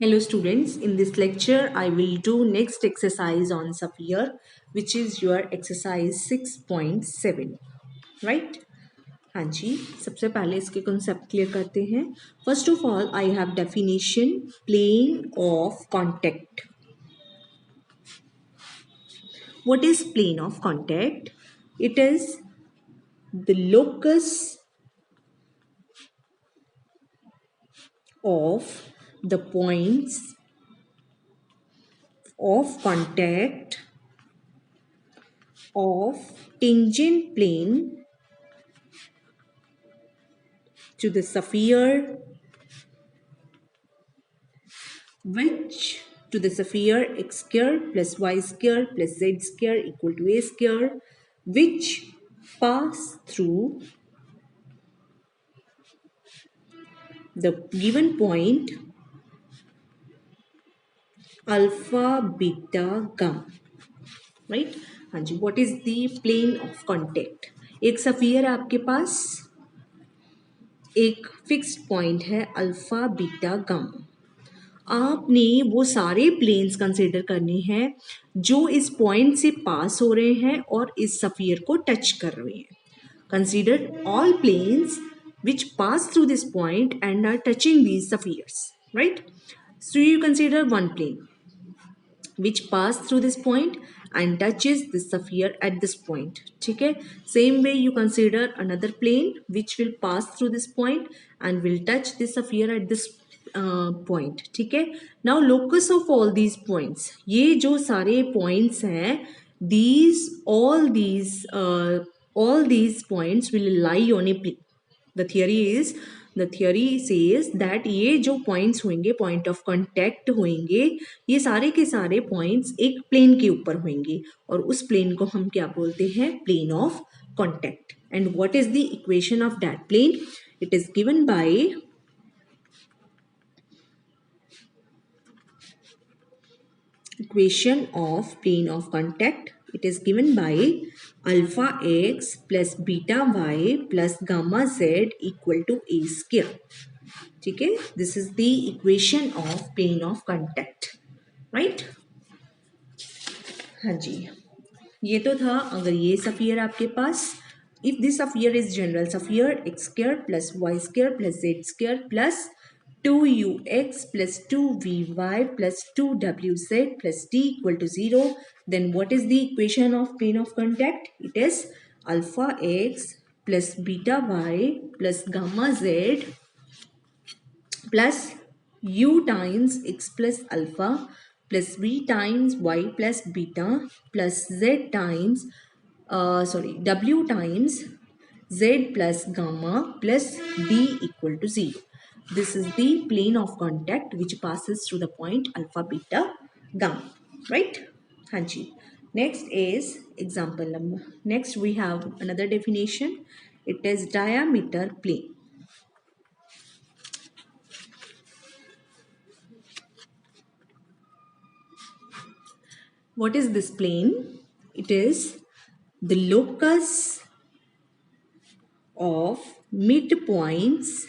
Hello students, in this lecture I will do next exercise on sphere, which is your exercise 6.7, right? हाँ जी, सबसे पहले इसके concept clear करते हैं. First of all, I have definition plane of contact. What is plane of contact? It is the locus of the points of contact of tangent plane to the sphere, which to the sphere x square plus y square plus z square equal to a square, which pass through the given point alpha beta gamma, right? हाँ जी, what is the plane of contact? एक sphere है आपके पास, एक fixed point है alpha beta gamma. आपने वो सारे planes consider करने हैं जो इस पॉइंट से पास हो रहे हैं और इस सफियर को टच कर रहे हैं. Consider all planes which pass through this point and are touching these spheres, right? So you consider one plane which pass through this point and touches the sphere at this point. ठीक है, same way you consider another plane which will pass through this point and will touch this sphere at this point. ठीक है, now locus of all these points, ये जो सारे points हैं, all these points will lie on a plane. The theory says that ये जो points होंगे, point of contact होंगे, ये सारे के सारे points एक plane के ऊपर होंगे और उस plane को हम क्या बोलते हैं? Plane of contact. And what is the equation of that plane? It is given by equation of plane of contact. It is given by alpha x plus beta y plus gamma z equal to a square. ठीक है, this is the equation of plane of contact, right? हाँ जी, ये तो था. अगर ये sphere आपके पास, if this sphere is general sphere x square plus y square plus z square plus 2ux plus 2vy plus 2wz plus d equal to 0, then what is the equation of plane of contact? It is alpha x plus beta y plus gamma z plus u times x plus alpha plus v times y plus beta plus z times w times z plus gamma plus d equal to 0. This is the plane of contact which passes through the point alpha beta gamma, right? Hanji. Next is example number. Next we have another definition. It is diameter plane. What is this plane? It is the locus of midpoints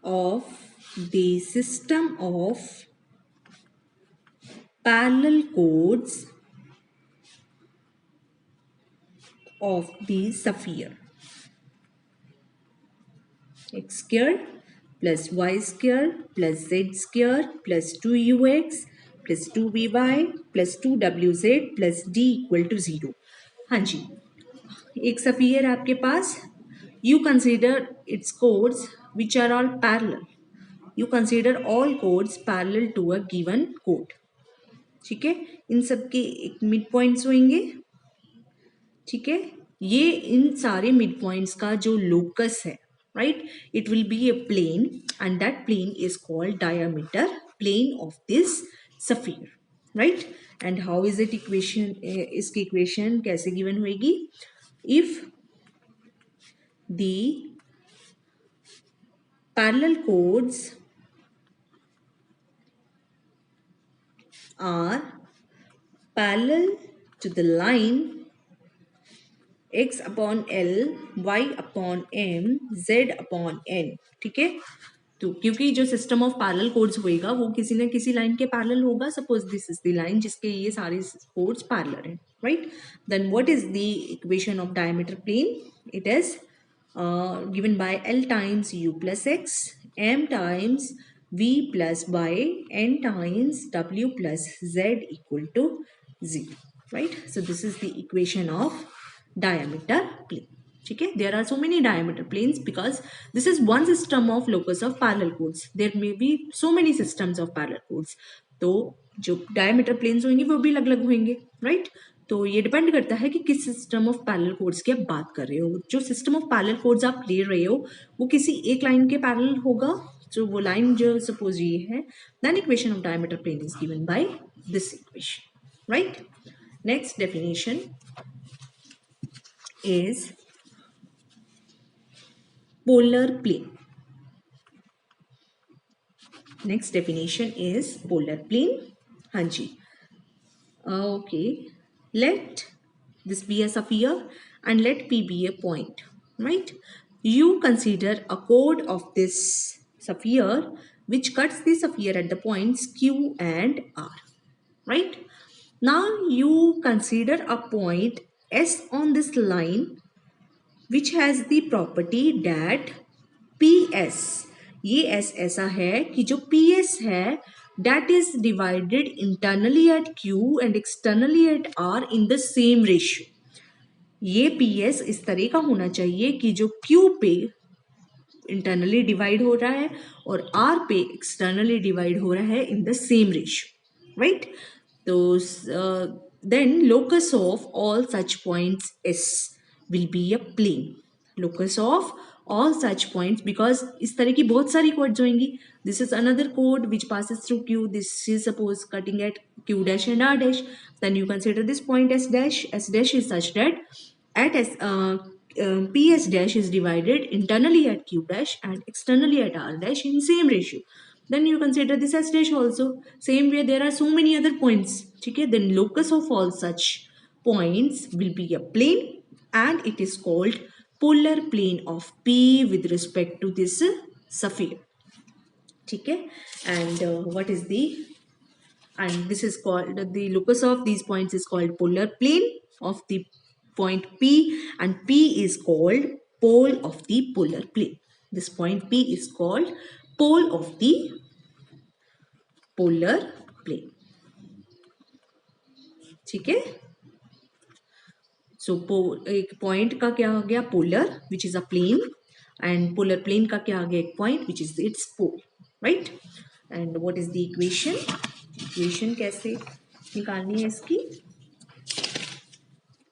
of the system of parallel chords of the sphere. X square plus y square plus z square plus 2ux plus 2vy plus 2wz plus d equal to 0. हाँ जी, एक sphere आपके पास, you consider its chords which are all parallel. You consider all chords parallel to a given chord. ठीक है, इन सब के एक mid points होंगे. ठीक है, ये इन सारे मिड पॉइंट्स का जो लोकस है, right, it will be a plane and that plane is called diameter plane of this sphere, right. And how is it equation? इसकी इक्वेशन कैसे गिवन होगी? If the parallel chords are parallel to the line x upon L, y upon m, z upon n. ठीक है, तो क्योंकि जो system of parallel codes होएगा वो किसी न किसी लाइन के पैरेलल होगा. Suppose this is the line जिसके ये सारे कोड्स पैरेलल हैं, right. Then what is the equation of diameter plane? It is given by L times U plus X, M times V plus Y, N times W plus Z equal to 0, right? So this is the equation of diameter plane. ठीक है, there are so many diameter planes because this is one system of locus of parallel chords. There may be so many systems of parallel chords. तो जो diameter planes होंगे वो भी अलग अलग होंगे, right? तो ये डिपेंड करता है कि किस सिस्टम ऑफ पैरेलल कोड्स की आप बात कर रहे हो. जो सिस्टम ऑफ पैरेलल कोड्स आप ले रहे हो वो किसी एक लाइन के पैरेलल होगा. जो वो लाइन जो सपोज ये है, then equation of diameter plane is given by this equation, right. Next definition is polar plane. Next definition is polar plane. हाँ जी. Okay. Let this be a sphere and let P be a point, right? You consider a chord of this sphere which cuts the sphere at the points Q and R, right? Now you consider a point S on this line which has the property that PS, ये S ऐसा है कि जो PS है that is divided internally at Q and externally at R in the same ratio. ये PS इस तरह का होना चाहिए कि जो Q पे इंटरनली डिवाइड हो रहा है और R पे एक्सटर्नली डिवाइड हो रहा है in the same ratio, right. तो then locus of all such points S will be a plane. Locus of all such points, because इस तरह की बहुत सारी chords होंगी. This is another chord which passes through Q. This is suppose cutting at Q dash and R dash. Then you consider this point S dash. S dash is such that at PS dash is divided internally at Q dash and externally at R dash in same ratio. Then you consider this S dash also. Same way there are so many other points. Okay, then locus of all such points will be a plane and it is called polar plane of P with respect to this sphere. ठीक है, and what is the, and this is called, the locus of these points is called polar plane of the point P, and P is called pole of the polar plane. This point P is called pole of the polar plane. ठीक है. सो एक point का क्या हो गया? Polar, which is a plane, and polar plane का क्या आ गया? एक point which is its pole, right. And what is the equation? Equation कैसे निकालनी है इसकी?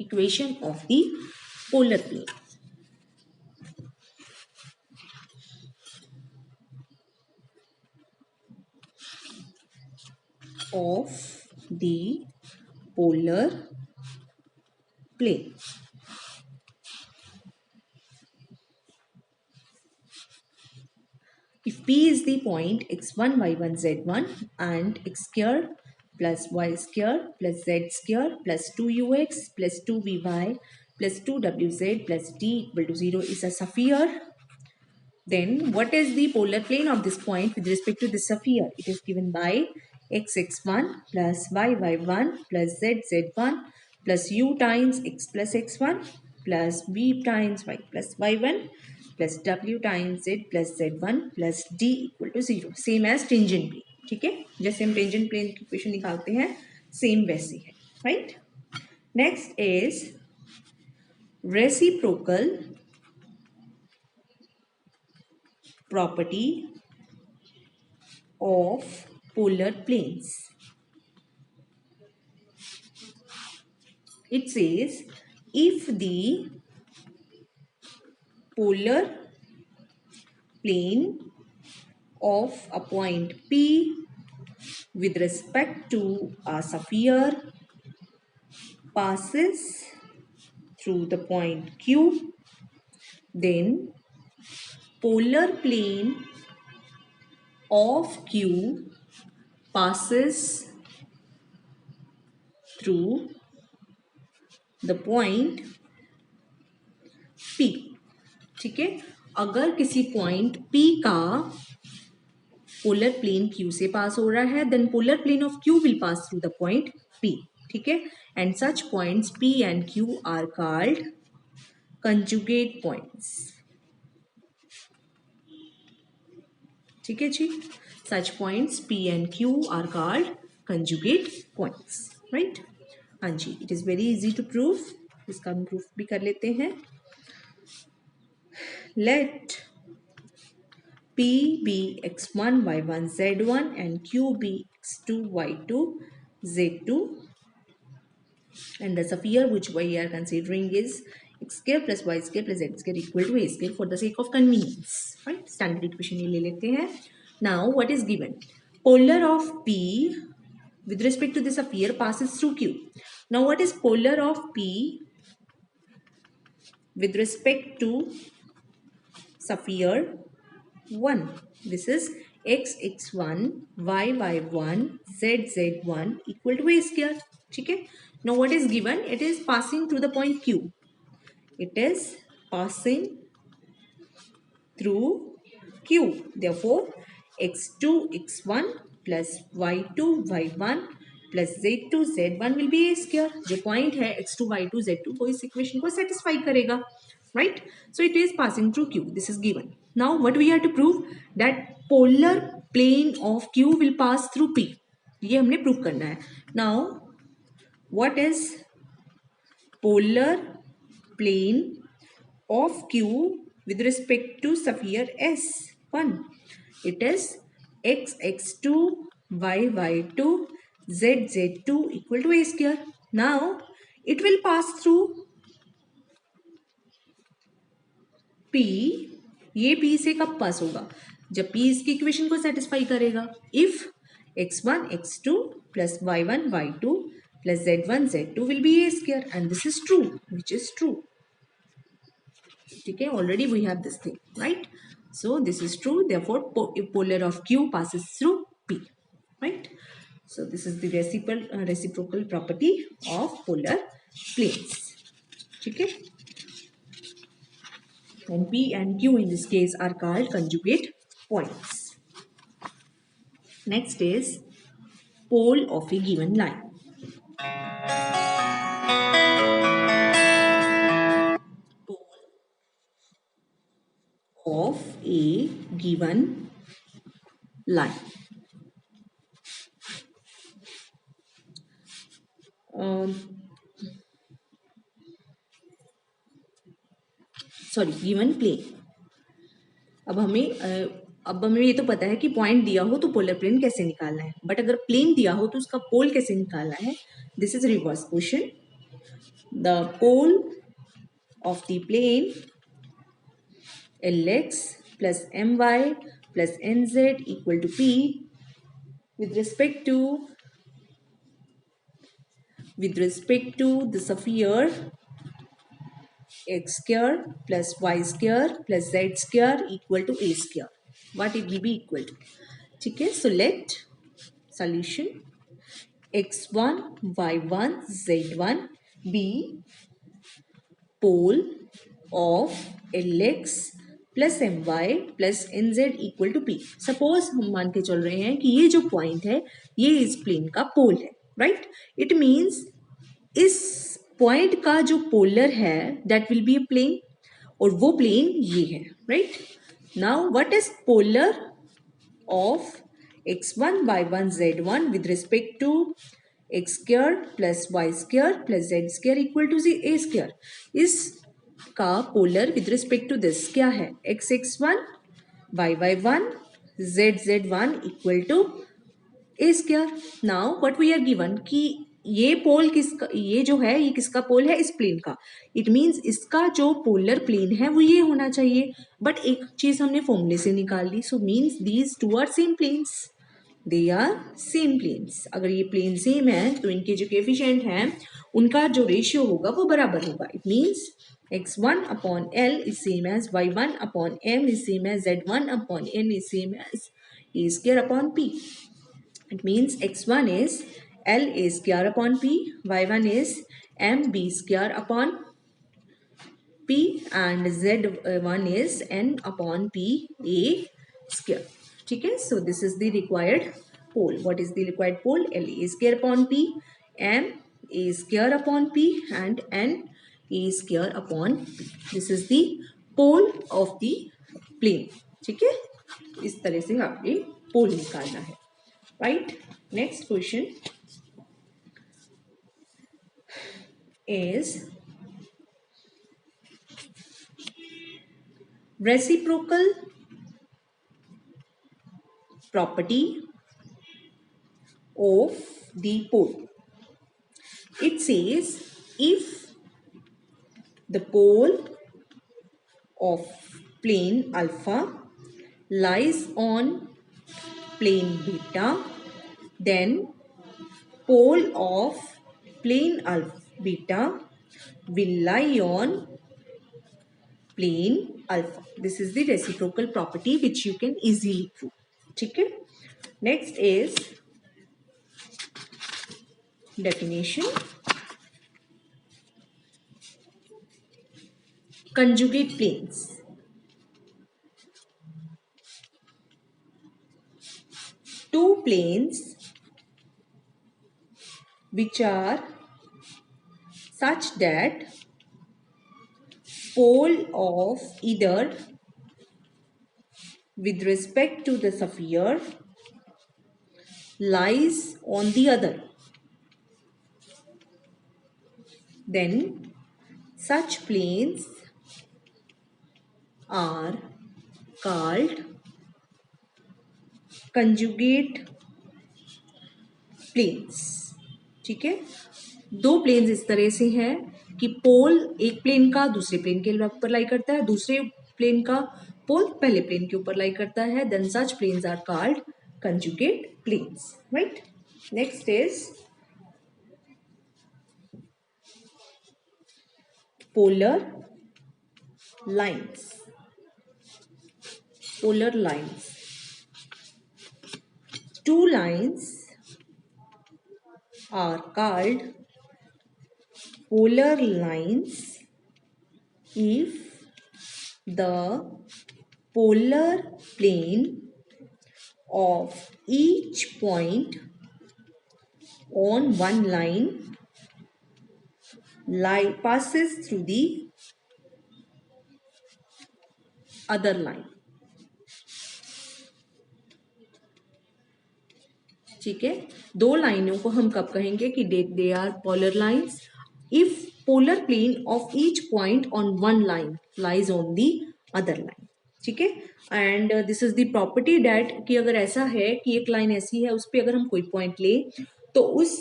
Equation of the polar plane. Of the polar plane. If P is the point x1, y1, z1 and x square plus y square plus z square plus 2ux plus 2vy plus 2wz plus d equal to 0 is a sphere, then what is the polar plane of this point with respect to this sphere? It is given by x1 plus y1 plus z1 plus u times x plus x1 plus v times y plus y1 plus w times z plus z1 plus d equal to 0. Same as tangent plane. ठीक है, जैसे हम tangent plane की equation निकालते हैं same वैसे है, right. Next is reciprocal property of polar planes. It says if the polar plane of a point P with respect to a sphere passes through the point Q, then polar plane of Q passes through the point P. ठीक है, अगर किसी point P का polar plane Q से पास हो रहा है, then polar plane of Q will pass through the point P. ठीक है, and such points P and Q are called conjugate points. ठीक है जी, such points P and Q are called conjugate points. Right. हाँ जी, it is very easy to prove. इसका हम proof भी कर लेते हैं. Let P be x1 y1 z1 and Q be x2 y2 z2, and the sphere which we are considering is x square plus y square plus z square equal to a square for the sake of convenience. Right? Standard equation ये ले लेते हैं. Now what is given? Polar of P with respect to the sphere passes through Q. Now what is polar of P with respect to sphere 1? This is x x1 y y1 z z1 equal to a square. ठीक है. Now what is given? It is passing through the point Q. It is passing through Q. Therefore, x2 x1 plus y2 y1 plus z2 z1 will be a square. जो point है x2 y2 z2 वो इस equation को satisfy करेगा. Right? So it is passing through Q. This is given. Now what we have to prove? That polar plane of Q will pass through P. ये हमने prove करना है. Now what is polar plane of Q with respect to sphere S1? It is x x2 y y2 z z2 equal to a square. Now it will pass through P. ये P से कब पास होगा? जब P इसकी equation को satisfy करेगा. If x1 x2 plus y1 y2 plus z1 z2 will be a square, and this is true, which is true. ठीक है, already we have this thing, right? So this is true. Therefore, polar of Q passes through P, right? So this is the reciprocal property of polar planes. ठीक है. And P and Q in this case are called conjugate points. Next is pole of a given line. Pole of a given line. Sorry, given plane. अब हमें ये तो पता है कि point दिया हो तो पोलर प्लेन कैसे निकालना है, बट अगर प्लेन दिया हो तो उसका पोल कैसे निकालना है. This is reverse question. The pole of the plane Lx plus My plus Nz equal to P with respect to the sphere x square plus y square plus z square equal to a square. What it will be equal to? ठीक है. So let solution x1 y1 z1 be pole of Lx plus My plus Nz equal to P. Suppose हम मान के चल रहे हैं कि ये जो पॉइंट है ये इस प्लेन का पोल है. राइट. इट मीन्स इस पॉइंट का जो पोलर है that will be a plane, और वो प्लेन ये है. Right. Now what is polar of x1 y1 z1 with respect to x square plus y square plus z square equal to a square? इस का polar with respect to this क्या है? x x1 y y1 z z1 equal to a square. Now what we are given कि ये पोल किसका, ये जो है ये किसका पोल है? इस प्लेन का. इट मीन्स इसका जो पोलर प्लेन है वो ये होना चाहिए. बट एक चीज हमने फॉर्मूले से निकाल ली. So means these two are same planes. They are same planes. अगर ये प्लेन सेम है तो इनके जो कोएफिशिएंट हैं उनका जो रेशियो होगा वो बराबर होगा. It means x1 upon L is same as y1 upon m is same as z1 upon n is same as a square upon p. It means x1 is L a square upon p, y1 is m b square upon p, and z1 is n upon p a square. ठीक है. So this is the required pole. What is the required pole? L a square upon p, m a square upon p, and n a square upon p. This is the pole of the plane. ठीक है. इस तरह से आपने पोल निकालना है. Right. Next question is reciprocal property of the pole. It says if the pole of plane alpha lies on plane beta, then pole of plane alpha beta will lie on plane alpha. This is the reciprocal property which you can easily prove. ठीक है. Next is definition. Conjugate planes. Two planes which are such that pole of either with respect to the sphere lies on the other, then such planes are called conjugate planes. ठीक है. दो planes इस तरह से हैं कि पोल एक plane का दूसरे प्लेन के ऊपर लाई करता है, दूसरे प्लेन का पोल पहले प्लेन के ऊपर लाई करता है. Then such planes are called conjugate planes. Right. Next is polar lines. Polar lines. Two lines are called polar lines if the polar plane of each point on one line passes through the other line. ठीक है. दो लाइनों को हम कब कहेंगे कि they are polar lines if polar plane of each point on one line lies on the other line. ठीक है. And this is the property that कि अगर ऐसा है कि एक लाइन ऐसी है उस पर अगर हम कोई पॉइंट ले तो उस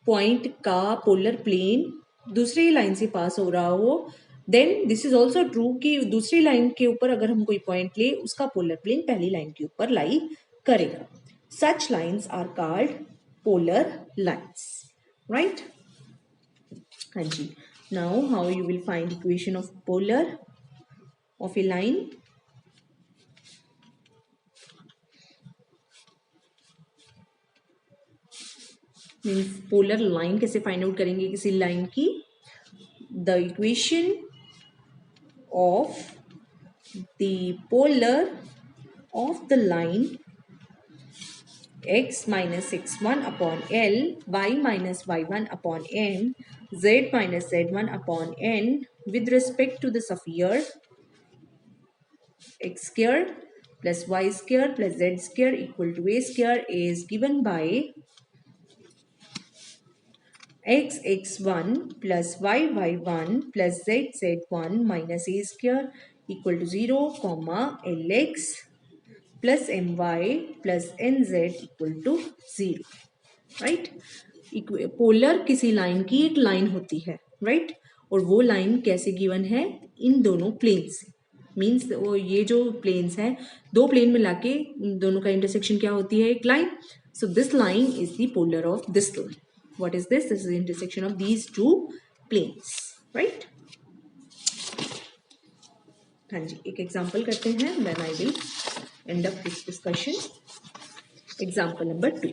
पॉइंट का पोलर प्लेन दूसरी लाइन से पास हो रहा हो, then this is also true कि दूसरी लाइन के ऊपर अगर हम कोई पॉइंट ले उसका पोलर प्लेन पहली लाइन के ऊपर लाई करेगा. Such lines are called polar lines. Right? हाँ जी. Now how you will find equation of polar of a line? Means polar line कैसे find out करेंगे किसी line की? The equation of the polar of the line x minus x1 upon L, y minus y1 upon n, z minus z1 upon n with respect to the sphere x square plus y square plus z square equal to a square is given by x x1 plus y y1 plus z z1 minus a square equal to 0, lx plus my plus nz equal to 0. Right. Polar किसी line की एक line होती है. Right. और वो line कैसे given है? इन दोनों प्लेन से. मीन्स वो ये जो प्लेन्स हैं दो प्लेन मिला के दोनों का इंटरसेक्शन क्या होती है? एक line. So this line is the polar of this line. What is this? This is intersection of these two planes. Right. हाँ जी. एक एग्जाम्पल करते हैं. Then I will end up this discussion. Example number 2.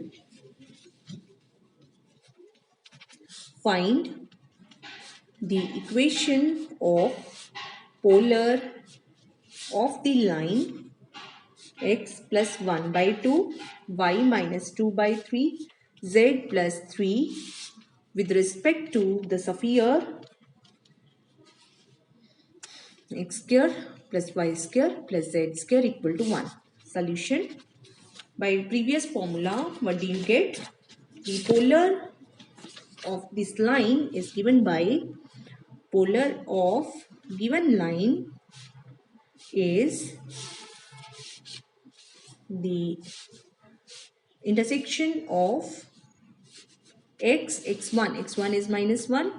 Find the equation of polar of the line x plus 1 by 2, y minus 2 by 3, z plus 3 with respect to the sphere x square plus y square plus z square equal to 1. Solution. By previous formula, what do you get? The polar of this line is given by polar of given line is the intersection of x1 is minus 1,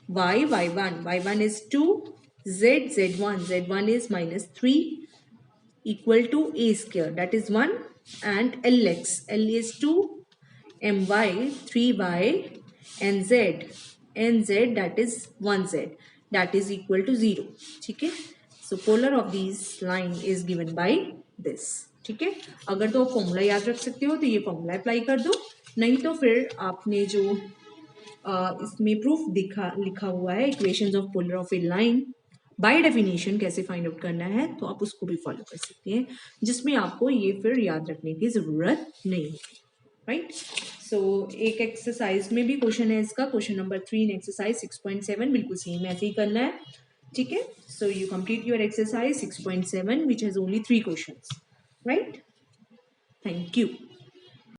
y1 is 2, z1 is minus 3 equal to a square, that is 1, and L is 2, my 3y, and z that is 1z, that is equal to 0. ठीक है, so polar of these line is given by this. ठीक है, अगर तो आप formula याद रख सकते हो तो ये फॉर्मूला अप्लाई कर दो, नहीं तो फिर आपने जो इसमें प्रूफ लिखा हुआ है equations of polar of A line by definition कैसे फाइंड आउट करना है, तो आप उसको भी फॉलो कर सकते हैं, जिसमें आपको ये फिर याद रखने की जरूरत नहीं होगी. राइट, सो एक एक्सरसाइज में भी क्वेश्चन है इसका, क्वेश्चन नंबर 3 इन एक्सरसाइज 6.7, बिल्कुल सेम ऐसे ही करना है. ठीक है, so you complete your exercise 6.7 which has only 3 questions. Right, thank you.